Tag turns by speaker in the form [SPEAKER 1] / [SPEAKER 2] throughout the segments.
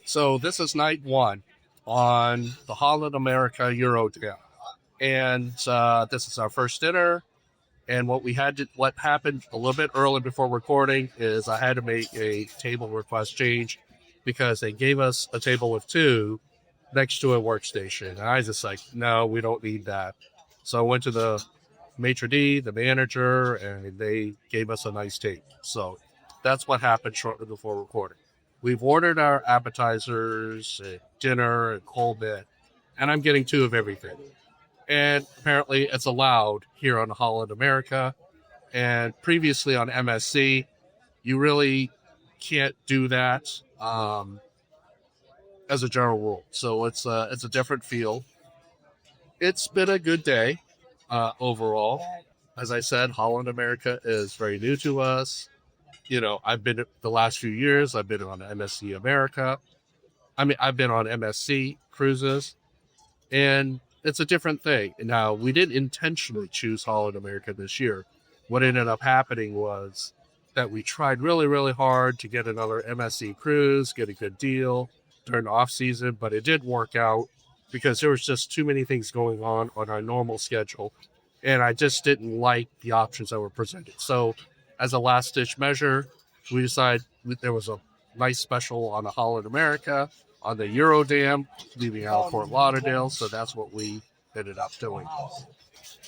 [SPEAKER 1] So this is night one on the Holland America Eurodam, and this is our first dinner. And what happened a little bit early before recording is I had to make a table request change because they gave us a table with two next to a workstation. And I was just like, no, we don't need that. So I went to the maitre d', the manager, and they gave us a nice table. So that's what happened shortly before recording. We've ordered our appetizers, dinner, and cold bit, and I'm getting two of everything. And apparently it's allowed here on Holland America. And previously on MSC, you really can't do that as a general rule. So it's a different feel. It's been a good day overall. As I said, Holland America is very new to us. You know, I've been the last few years, I've been on MSC America. I've been on MSC cruises, and it's a different thing. Now, we didn't intentionally choose Holland America this year. What ended up happening was that we tried really, really hard to get another MSC cruise, get a good deal during the off season, but it didn't work out because there was just too many things going on our normal schedule, and I just didn't like the options that were presented. So as a last-ditch measure, we decided there was a nice special on the Holland America, on the Eurodam, leaving out of Fort Lauderdale, so that's what we ended up doing.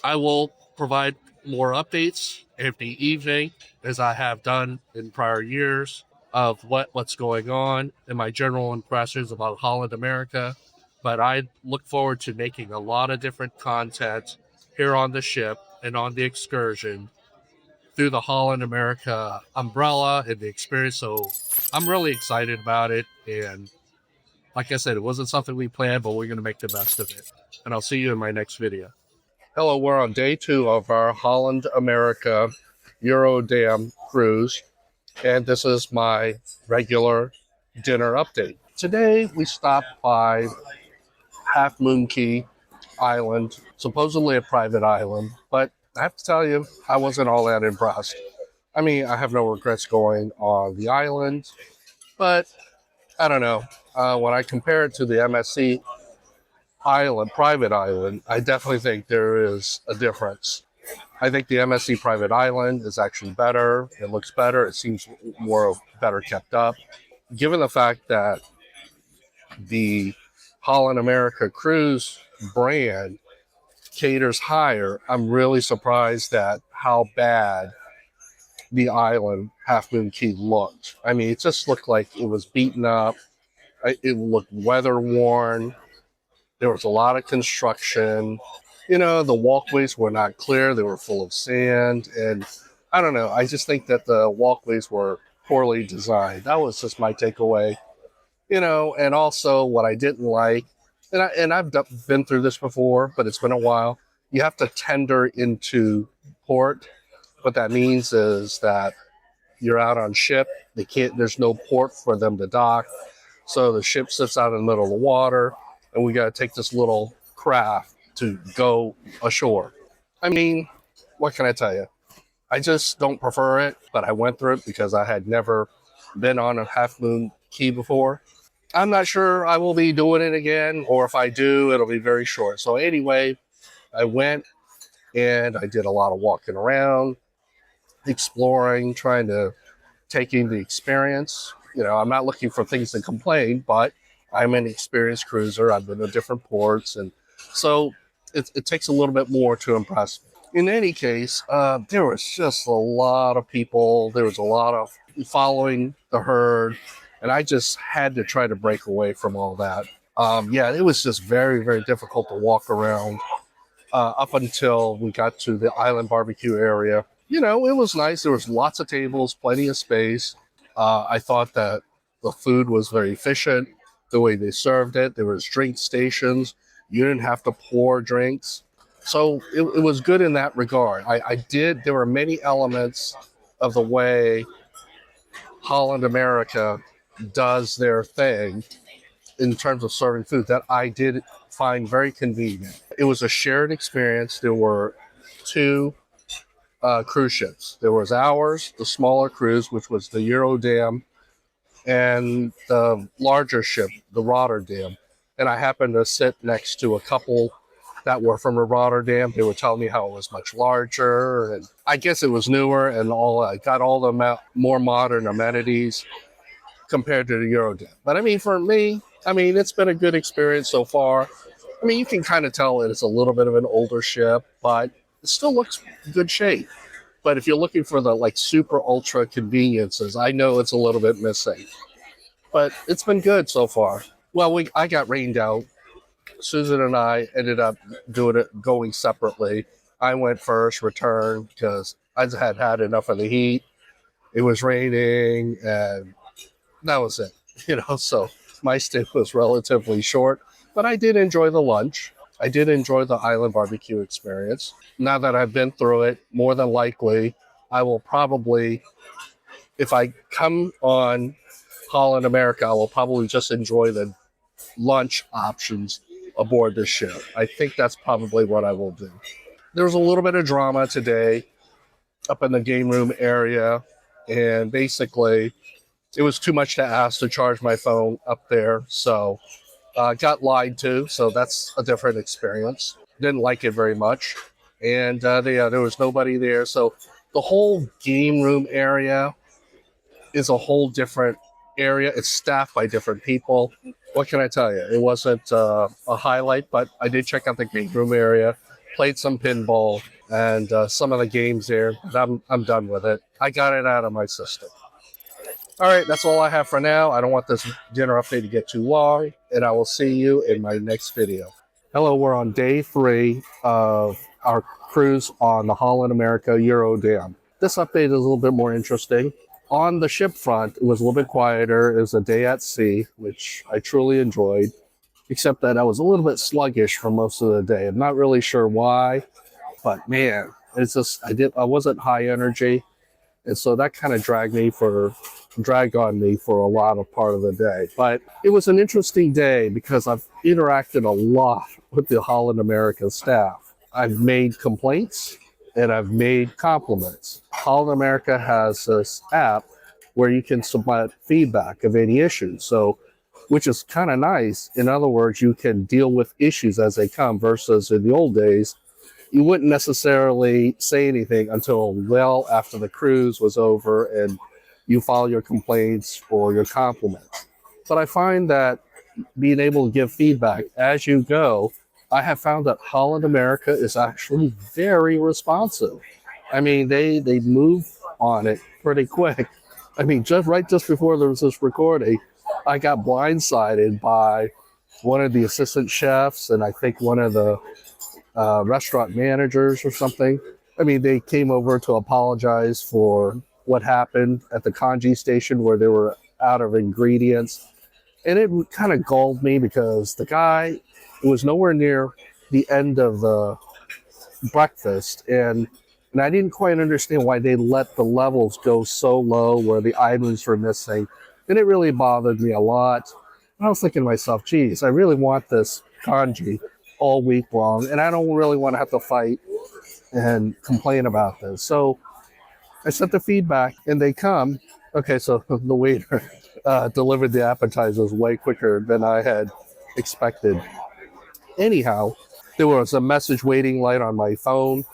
[SPEAKER 1] I will provide more updates every evening, as I have done in prior years, of what's going on and my general impressions about Holland America. But I look forward to making a lot of different content here on the ship and on the excursion through the Holland America umbrella and the experience. So I'm really excited about it. And like I said, it wasn't something we planned, but we're going to make the best of it. And I'll see you in my next video. Hello, we're on day 2 of our Holland America Eurodam cruise. And this is my regular dinner update. Today, we stopped by Half Moon Cay Island, supposedly a private island, but I have to tell you, I wasn't all that impressed. I mean, I have no regrets going on the island, but I don't know. When I compare it to the MSC island, private island, I definitely think there is a difference. I think the MSC private island is actually better. It looks better. It seems better kept up. Given the fact that the Holland America cruise brand caters higher, I'm really surprised at how bad the island Half Moon Cay looked. I mean, it just looked like it was beaten up. It looked weather worn. There was a lot of construction. You know, the walkways were not clear. They were full of sand. And I don't know. I just think that the walkways were poorly designed. That was just my takeaway. You know, and also what I didn't like, and I've been through this before, but it's been a while. You have to tender into port. What that means is that you're out on ship. There's no port for them to dock. So the ship sits out in the middle of the water, and we got to take this little craft to go ashore. I mean, what can I tell you? I just don't prefer it, but I went through it because I had never been on a Half Moon Cay before. I'm not sure I will be doing it again, or if I do, it'll be very short. So anyway, I went and I did a lot of walking around, exploring, trying to take in the experience. You know, I'm not looking for things to complain, but I'm an experienced cruiser. I've been to different ports, and so it takes a little bit more to impress me. In any case, there was just a lot of people. There was a lot of following the herd, and I just had to try to break away from all that. Yeah, it was just very, very difficult to walk around up until we got to the island barbecue area. You know, it was nice. There was lots of tables, plenty of space. I thought that the food was very efficient, the way they served it. There was drink stations. You didn't have to pour drinks. So it was good in that regard. There were many elements of the way Holland America does their thing in terms of serving food that I did find very convenient. It was a shared experience. There were 2 cruise ships. There was ours, the smaller cruise, which was the Eurodam and the larger ship, the Rotterdam. And I happened to sit next to a couple that were from the Rotterdam. They were telling me how it was much larger, and I guess it was newer and all. Got all the more modern amenities compared to the Eurodam. But I mean, for me, I mean, it's been a good experience so far. I mean, you can kind of tell it's a little bit of an older ship, but it still looks good shape. But if you're looking for the like super ultra conveniences, I know it's a little bit missing. But it's been good so far. Well, I got rained out. Susan and I ended up doing it going separately. I went first, returned because I had had enough of the heat. It was raining, and that was it. So my stay was relatively short, but I did enjoy the lunch. I did enjoy the island barbecue experience. Now that I've been through it, more than likely, I will probably, if I come on Holland America, I will probably just enjoy the lunch options aboard this ship. I think that's probably what I will do. There was a little bit of drama today up in the game room area, and basically it was too much to ask to charge my phone up there, so got lied to, so that's a different experience. Didn't like it very much, and there was nobody there, so the whole game room area is a whole different area. It's staffed by different people. What can I tell you? It wasn't a highlight, but I did check out the game room area, played some pinball, and some of the games there. I'm done with it. I got it out of my system. All right, that's all I have for now. I don't want this dinner update to get too long, and I will see you in my next video. Hello, we're on day 3 of our cruise on the Holland America Eurodam. This update is a little bit more interesting. On the ship front, it was a little bit quieter. It was a day at sea, which I truly enjoyed, except that I was a little bit sluggish for most of the day. I'm not really sure why, but man, it's just I wasn't high energy, and so that kind of dragged on me for a lot of part of the day. But it was an interesting day because I've interacted a lot with the Holland America staff. I've made complaints and I've made compliments. Holland America has this app where you can submit feedback of any issues, so which is kind of nice. In other words, you can deal with issues as they come versus in the old days, you wouldn't necessarily say anything until well after the cruise was over and you file your complaints or your compliments. But I find that being able to give feedback as you go, I have found that Holland America is actually very responsive. I mean, they move on it pretty quick. I mean, just before there was this recording, I got blindsided by one of the assistant chefs and I think one of the restaurant managers or something. I mean, they came over to apologize for what happened at the congee station where they were out of ingredients. And it kind of galled me because the guy was nowhere near the end of the breakfast. And I didn't quite understand why they let the levels go so low where the items were missing. And it really bothered me a lot. And I was thinking to myself, geez, I really want this congee all week long. And I don't really want to have to fight and complain about this. So I sent the feedback and they come. Okay, so the waiter delivered the appetizers way quicker than I had expected. Anyhow, there was a message waiting light on my phone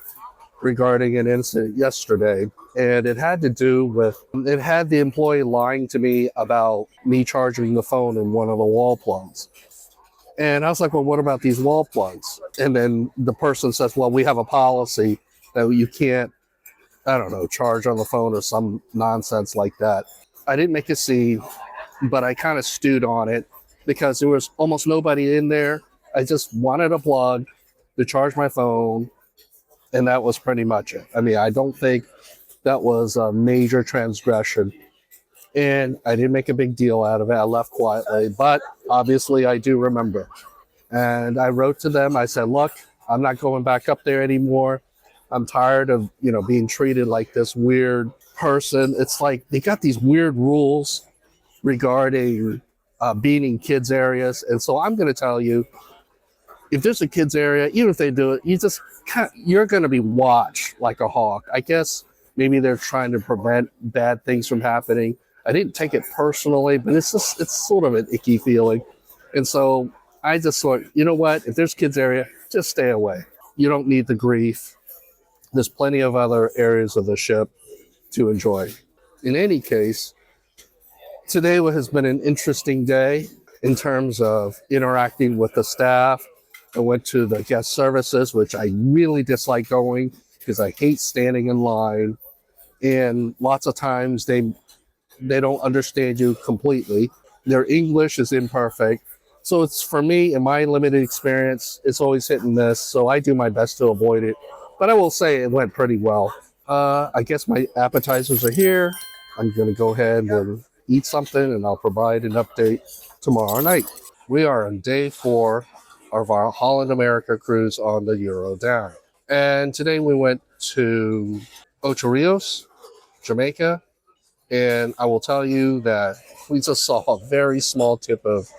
[SPEAKER 1] regarding an incident yesterday, and it had to do with, it had the employee lying to me about me charging the phone in one of the wall plugs. And I was like, well, what about these wall plugs? And then the person says, well, we have a policy that you can't, I don't know, charge on the phone or some nonsense like that. I didn't make a scene, but I kind of stewed on it because there was almost nobody in there. I just wanted a plug to charge my phone, and that was pretty much it. I mean, I don't think that was a major transgression, and I didn't make a big deal out of it. I left quietly, but obviously I do remember. And I wrote to them. I said, look, I'm not going back up there anymore. I'm tired of, being treated like this weird person. It's like they got these weird rules regarding being in kids areas. And so I'm going to tell you, if there's a kids area, even if they do it, you're going to be watched like a hawk. I guess maybe they're trying to prevent bad things from happening. I didn't take it personally, but it's sort of an icky feeling. And so I just thought, you know what? If there's kids area, just stay away. You don't need the grief. There's plenty of other areas of the ship to enjoy. In any case, today has been an interesting day in terms of interacting with the staff. I went to the guest services, which I really dislike going because I hate standing in line. And lots of times they don't understand you completely. Their English is imperfect. So it's, for me, in my limited experience, it's always hit and miss. So I do my best to avoid it. But I will say it went pretty well. I guess my appetizers are here. I'm going to go ahead and eat something, and I'll provide an update tomorrow night. We are on day 4 of our Holland America cruise on the Eurodam. And today we went to Ocho Rios, Jamaica. And I will tell you that we just saw a very small tip of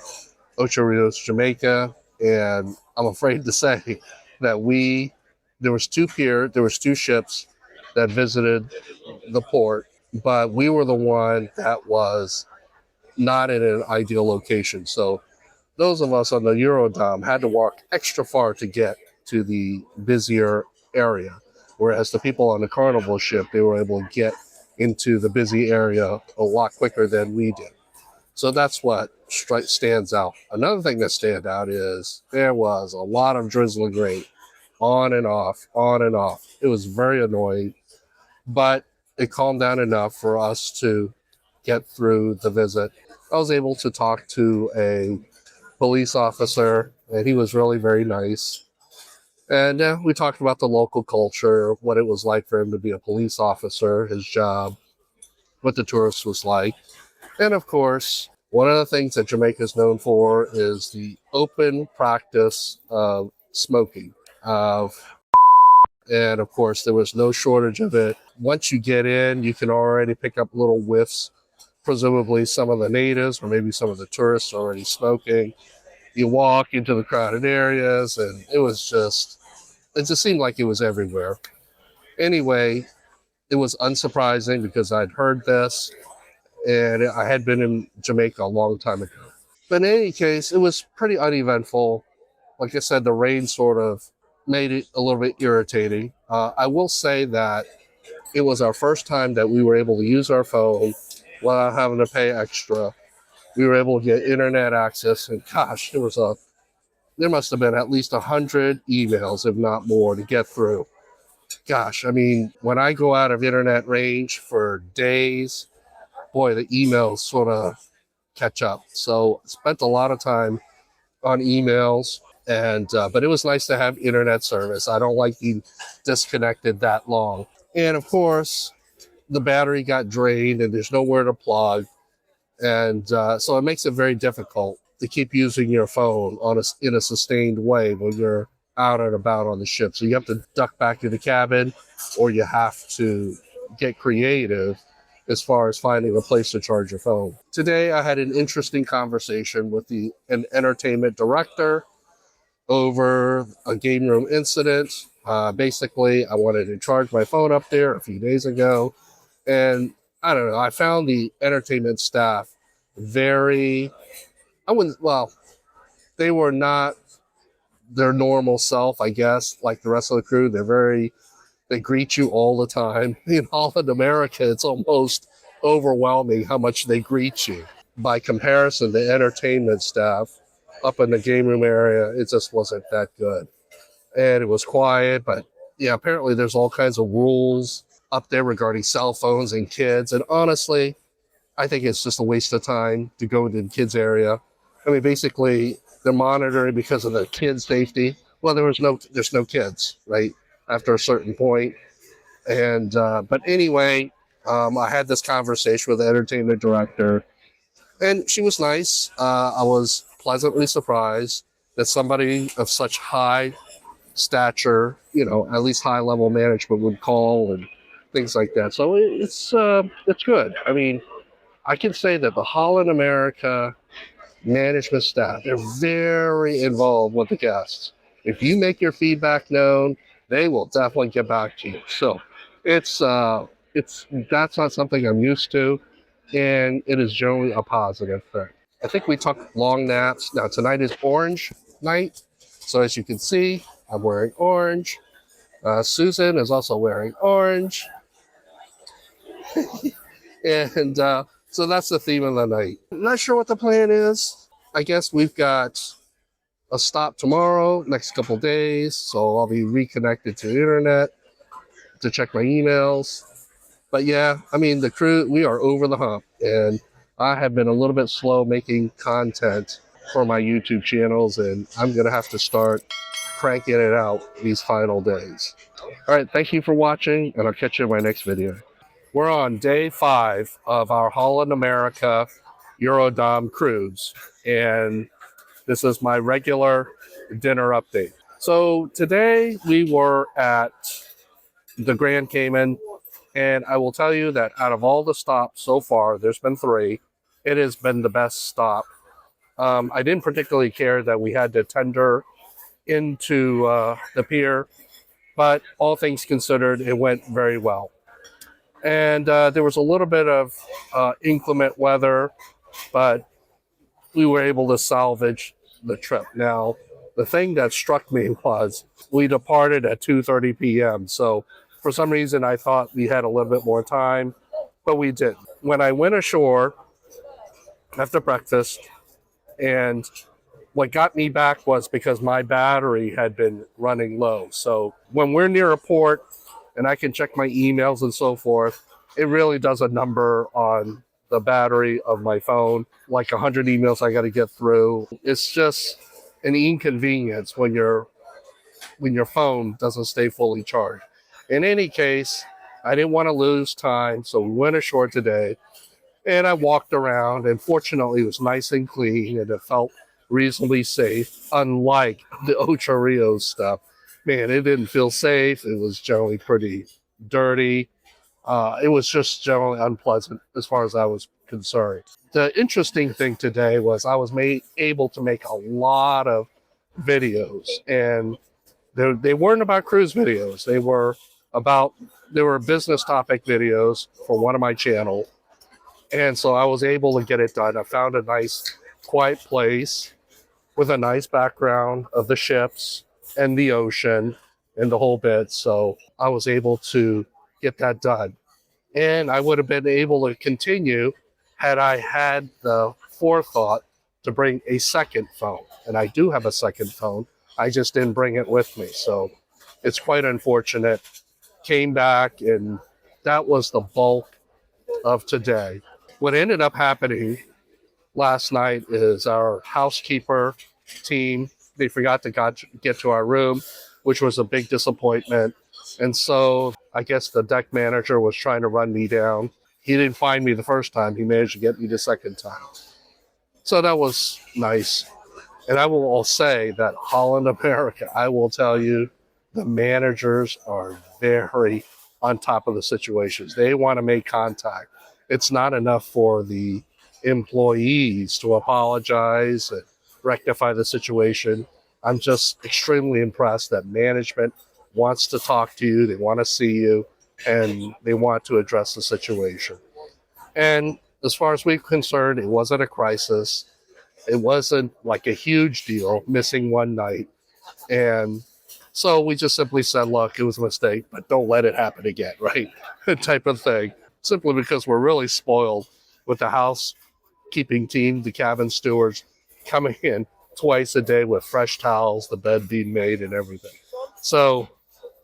[SPEAKER 1] Ocho Rios, Jamaica. And I'm afraid to say that there was 2 ships that visited the port, but we were the one that was not in an ideal location. So those of us on the Eurodam had to walk extra far to get to the busier area, whereas the people on the Carnival ship, they were able to get into the busy area a lot quicker than we did. So that's what stands out. Another thing that stands out is there was a lot of drizzling rain, on and off, on and off. It was very annoying, but it calmed down enough for us to get through the visit. I was able to talk to a police officer, and he was really very nice. And we talked about the local culture, what it was like for him to be a police officer, his job, what the tourist was like. And of course, one of the things that Jamaica is known for is the open practice of smoking. And of course, there was no shortage of it. Once you get in, you can already pick up little whiffs. Presumably some of the natives or maybe some of the tourists are already smoking. You walk into the crowded areas, and it just seemed like it was everywhere. Anyway, it was unsurprising because I'd heard this, and I had been in Jamaica a long time ago. But in any case, it was pretty uneventful. Like I said, the rain sort of made it a little bit irritating. I will say that it was our first time that we were able to use our phone without having to pay extra. We were able to get internet access, and gosh, there must have been at least 100 emails, if not more, to get through. Gosh, I mean, when I go out of internet range for days, boy, the emails sort of catch up. So I spent a lot of time on emails, and but it was nice to have internet service. I don't like being disconnected that long. And of course, the battery got drained, and there's nowhere to plug. And so it makes it very difficult to keep using your phone in a sustained way when you're out and about on the ship. So you have to duck back to the cabin, or you have to get creative as far as finding a place to charge your phone. Today, I had an interesting conversation with an entertainment director over a game room incident. Basically, I wanted to charge my phone up there a few days ago, and I don't know, I found the entertainment staff very, they were not their normal self, I guess, like the rest of the crew. They greet you all the time. In Holland America, it's almost overwhelming how much they greet you. By comparison, the entertainment staff up in the game room area, it just wasn't that good. And it was quiet, but yeah, apparently there's all kinds of rules up there regarding cell phones and kids. And honestly, I think it's just a waste of time to go into the kids area. I mean, basically, they're monitoring because of the kids' safety. Well, there's no kids, right? After a certain point. And but anyway, I had this conversation with the entertainment director, and she was nice. I was pleasantly surprised that somebody of such high stature, at least high level management would call and things like that. So it's good. I mean, I can say that the Holland America management staff, they're very involved with the guests. If you make your feedback known, they will definitely get back to you. So that's not something I'm used to. and it is generally a positive thing. I think we took long naps. Now, tonight is orange night. So, as you can see, I'm wearing orange. Susan is also wearing orange. And so that's the theme of the night. I'm not sure what the plan is. I guess we've got a stop tomorrow, next couple days. So I'll be reconnected to the internet to check my emails. But yeah, I mean, the crew, we are over the hump. And I have been a little bit slow making content for my YouTube channels. And I'm going to have to start cranking it out these final days. All right, thank you for watching, and I'll catch you in my next video. We're on day 5 of our Holland America Eurodam cruise, and this is my regular dinner update. So today we were at the Grand Cayman, and I will tell you that out of all the stops so far, there's been 3. It has been the best stop. I didn't particularly care that we had to tender into the pier, but all things considered, it went very well. And there was a little bit of inclement weather, but we were able to salvage the trip. Now, the thing that struck me was we departed at 2:30 p.m. So for some reason, I thought we had a little bit more time, but we didn't. When I went ashore after breakfast, and what got me back was because my battery had been running low. So when we're near a port and I can check my emails and so forth, it really does a number on the battery of my phone. Like 100 emails I got to get through. It's just an inconvenience when your phone doesn't stay fully charged. In any case, I didn't want to lose time, so we went ashore today. And I walked around, and fortunately it was nice and clean, and it felt reasonably safe, unlike the Ocho Rios stuff. Man, it didn't feel safe. It was generally pretty dirty. It was just generally unpleasant as far as I was concerned. The interesting thing today was I was able to make a lot of videos, and they weren't about cruise videos. They were business topic videos for one of my channels. And so I was able to get it done. I found a nice quiet place with a nice background of the ships and the ocean and the whole bit. So I was able to get that done. And I would have been able to continue had I had the forethought to bring a second phone. And I do have a second phone. I just didn't bring it with me. So it's quite unfortunate. Came back, and that was the bulk of today. What ended up happening last night is our housekeeper team, they forgot to get to our room, which was a big disappointment. And so I guess the deck manager was trying to run me down. He didn't find me the first time. He managed to get me the second time. So that was nice. And I will all say that Holland America, I will tell you, the managers are very on top of the situations. They want to make contact. It's not enough for the employees to apologize and rectify the situation. I'm just extremely impressed that management wants to talk to you, they want to see you, and they want to address the situation. And as far as we're concerned, it wasn't a crisis. It wasn't like a huge deal, missing one night. And so we just simply said, look, it was a mistake, but don't let it happen again, right? Type of thing. Simply because we're really spoiled with the housekeeping team, the cabin stewards coming in twice a day with fresh towels, the bed being made and everything. So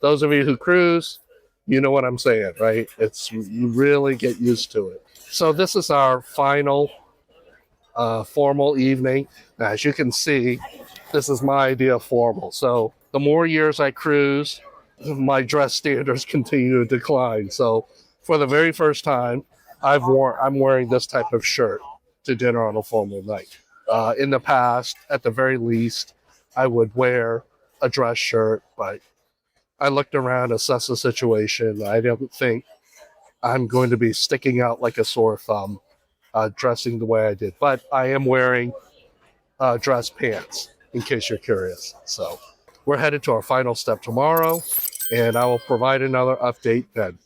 [SPEAKER 1] those of you who cruise, you know what I'm saying, right? You really get used to it. So this is our final formal evening. As you can see, this is my idea of formal. So the more years I cruise, my dress standards continue to decline. So for the very first time, I'm wearing this type of shirt to dinner on a formal night. In the past, at the very least, I would wear a dress shirt, but I looked around, assessed the situation. I don't think I'm going to be sticking out like a sore thumb, dressing the way I did. But I am wearing dress pants, in case you're curious. So we're headed to our final step tomorrow, and I will provide another update then.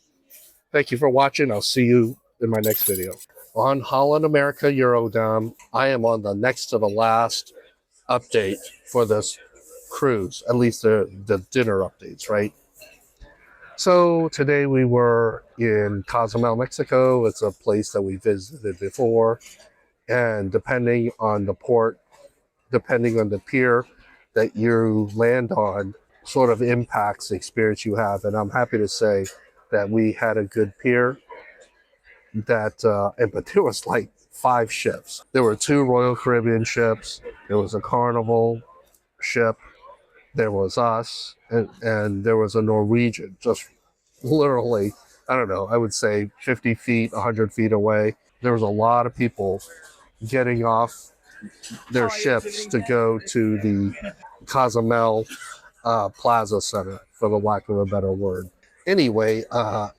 [SPEAKER 1] Thank you for watching. I'll see you in my next video. On Holland America Eurodam, I am on the next to the last update for this cruise, at least the dinner updates, right? So today we were in Cozumel, Mexico. It's a place that we visited before. And depending on the port, depending on the pier that you land on, sort of impacts the experience you have. And I'm happy to say that we had a good pier but there was like 5 ships. There were 2 Royal Caribbean ships. There was a Carnival ship. There was us, and there was a Norwegian, just literally, I don't know, I would say 50 feet, 100 feet away. There was a lot of people getting off their ships to go to the Cozumel Plaza Center, for the lack of a better word. Anyway,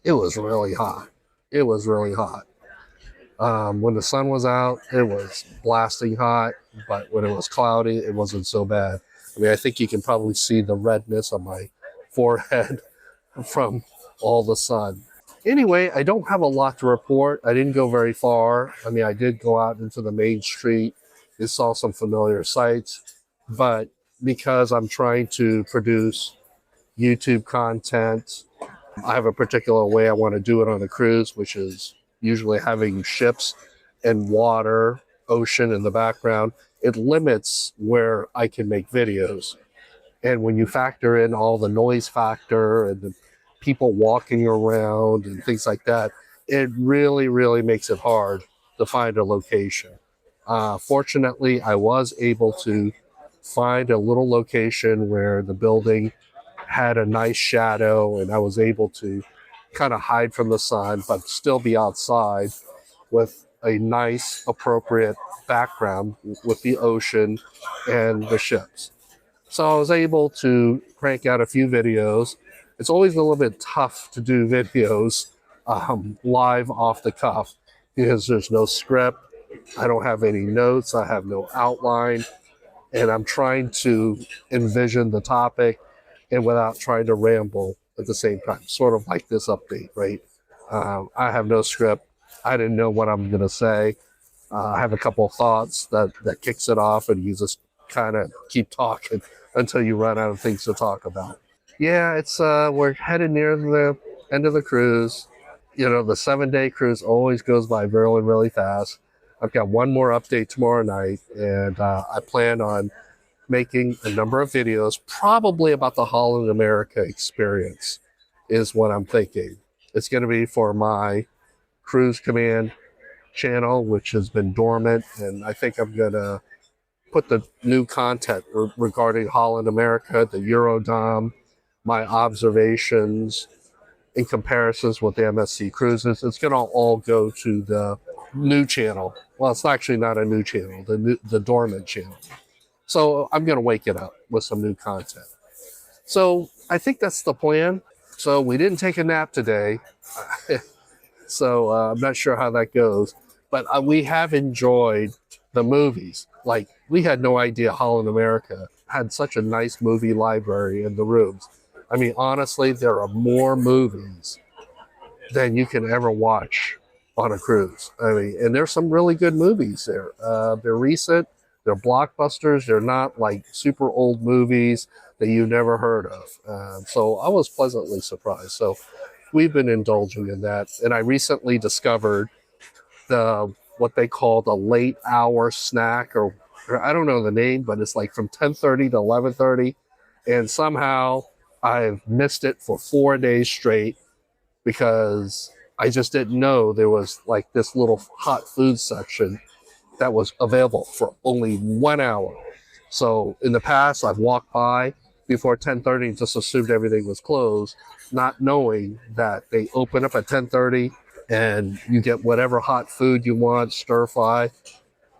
[SPEAKER 1] it was really hot. It was really hot. When the sun was out, it was blasting hot, but when it was cloudy, it wasn't so bad. I mean, I think you can probably see the redness on my forehead from all the sun. Anyway, I don't have a lot to report. I didn't go very far. I mean, I did go out into the main street and saw some familiar sights, but because I'm trying to produce YouTube content, I have a particular way I want to do it on a cruise, which is usually having ships and water, ocean in the background. It limits where I can make videos. And when you factor in all the noise factor and the people walking around and things like that, it really, really makes it hard to find a location. Fortunately, I was able to find a little location where the building had a nice shadow, and I was able to kind of hide from the sun, but still be outside with a nice, appropriate background with the ocean and the ships. So I was able to crank out a few videos. It's always a little bit tough to do videos live off the cuff because there's no script. I don't have any notes. I have no outline. And I'm trying to envision the topic and without trying to ramble at the same time, sort of like this update, right? I have no script. I didn't know what I'm going to say. I have a couple of thoughts that kicks it off, and you just kind of keep talking until you run out of things to talk about. Yeah, it's we're headed near the end of the cruise. You know, the 7-day cruise always goes by really, really fast. I've got one more update tomorrow night, and I plan on making a number of videos, probably about the Holland America experience, is what I'm thinking. It's going to be for my Cruise Command channel, which has been dormant, and I think I'm going to put the new content regarding Holland America, the Eurodam, my observations in comparisons with the MSC cruises. It's going to all go to the new channel. Well, it's actually not a new channel, the dormant channel. So I'm going to wake it up with some new content. So I think that's the plan. So we didn't take a nap today. So I'm not sure how that goes. But we have enjoyed the movies. Like, we had no idea Holland America had such a nice movie library in the rooms. I mean, honestly, there are more movies than you can ever watch on a cruise. I mean, and there's some really good movies there. They're recent. They're blockbusters. They're not like super old movies that you've never heard of. So I was pleasantly surprised. So we've been indulging in that. And I recently discovered what they call the late hour snack, or I don't know the name, but it's like from 10:30 to 11:30. And somehow I've missed it for 4 days straight because I just didn't know there was like this little hot food section that was available for only 1 hour. So in the past, I've walked by before 10:30 and just assumed everything was closed, not knowing that they open up at 10:30 and you get whatever hot food you want, stir fry.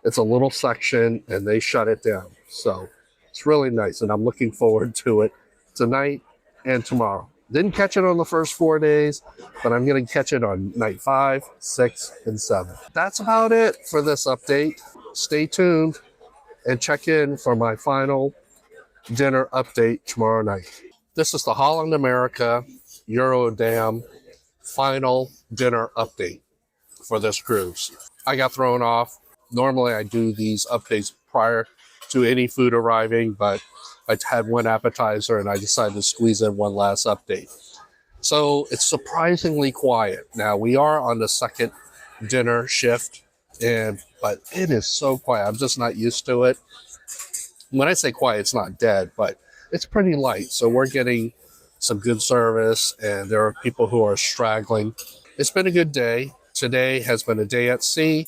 [SPEAKER 1] It's a little section and they shut it down. So it's really nice, and I'm looking forward to it tonight and tomorrow. Didn't catch it on the first 4 days, but I'm going to catch it on night 5, 6, and 7. That's about it for this update. Stay tuned and check in for my final dinner update tomorrow night. This is the Holland America Eurodam final dinner update for this cruise. I got thrown off. Normally I do these updates prior to any food arriving, but I had one appetizer and I decided to squeeze in one last update. So it's surprisingly quiet. Now we are on the second dinner shift, but it is so quiet. I'm just not used to it. When I say quiet, it's not dead, but it's pretty light. So we're getting some good service, and there are people who are straggling. It's been a good day. Today has been a day at sea,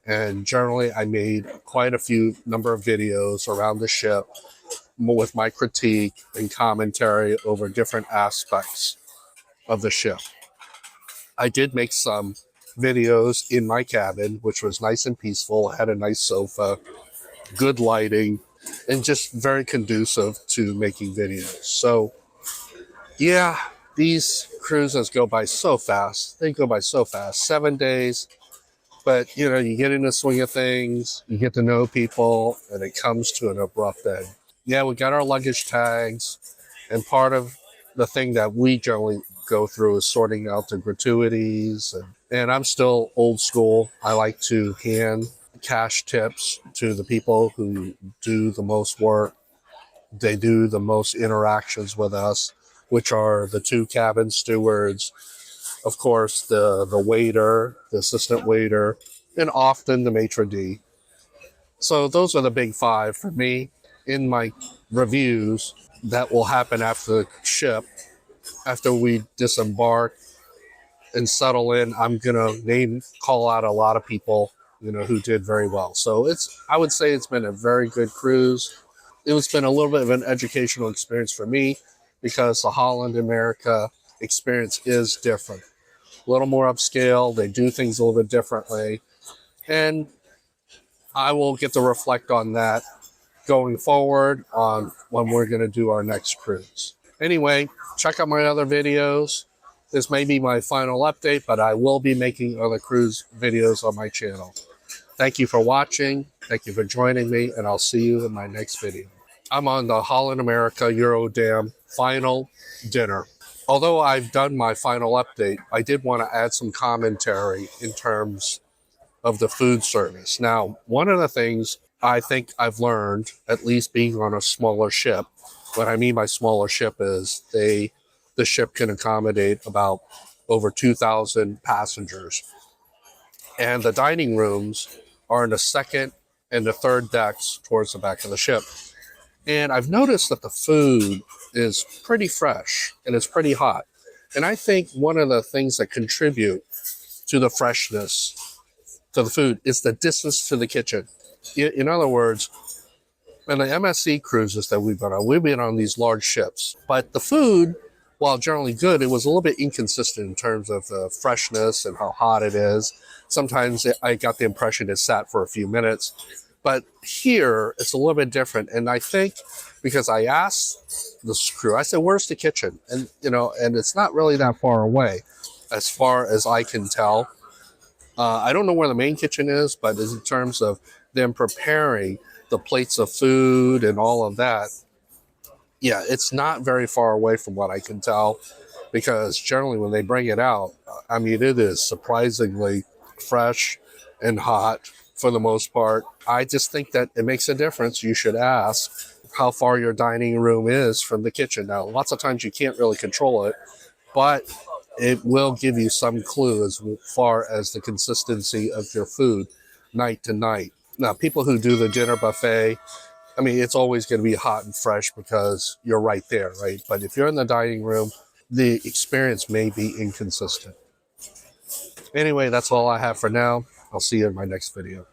[SPEAKER 1] and generally I made quite a few number of videos around the ship with my critique and commentary over different aspects of the ship. I did make some videos in my cabin, which was nice and peaceful, had a nice sofa, good lighting, and just very conducive to making videos. So yeah, these cruises go by so fast. They go by so fast. 7 days. But, you know, you get in the swing of things, you get to know people, and it comes to an abrupt end. Yeah, we got our luggage tags, and part of the thing that we generally go through is sorting out the gratuities. And I'm still old school. I like to hand cash tips to the people who do the most work. They do the most interactions with us, which are the 2 cabin stewards, of course, the waiter, the assistant waiter, and often the maitre d'. So those are the big 5 for me. In my reviews that will happen after the ship, after we disembark and settle in, I'm gonna call out a lot of people, you know, who did very well. So I would say it's been a very good cruise. It's been a little bit of an educational experience for me because the Holland America experience is different. A little more upscale. They do things a little bit differently. And I will get to reflect on that going forward on when we're going to do our next cruise. Anyway, check out my other videos. This may be my final update, but I will be making other cruise videos on my channel. Thank you for watching. Thank you for joining me, and I'll see you in my next video. I'm on the Holland America Eurodam final dinner. Although I've done my final update, I did want to add some commentary in terms of the food service. Now, one of the things I think I've learned, at least being on a smaller ship, what I mean by smaller ship is the ship can accommodate about over 2,000 passengers. And the dining rooms are in the second and the third decks towards the back of the ship. And I've noticed that the food is pretty fresh and it's pretty hot. And I think one of the things that contribute to the freshness to the food is the distance to the kitchen. In other words, in the MSC cruises that we've been on these large ships. But the food, while generally good, it was a little bit inconsistent in terms of the freshness and how hot it is. Sometimes I got the impression it sat for a few minutes. But here, it's a little bit different. And I think because I asked the crew, I said, where's the kitchen? And, you know, and it's not really that far away as far as I can tell. I don't know where the main kitchen is, but in terms of them preparing the plates of food and all of that, yeah, it's not very far away from what I can tell, because generally when they bring it out, I mean, it is surprisingly fresh and hot for the most part. I just think that it makes a difference. You should ask how far your dining room is from the kitchen. Now, lots of times you can't really control it, but it will give you some clue as far as the consistency of your food night to night. Now, people who do the dinner buffet, I mean, it's always going to be hot and fresh because you're right there, right? But if you're in the dining room, the experience may be inconsistent. Anyway, that's all I have for now. I'll see you in my next video.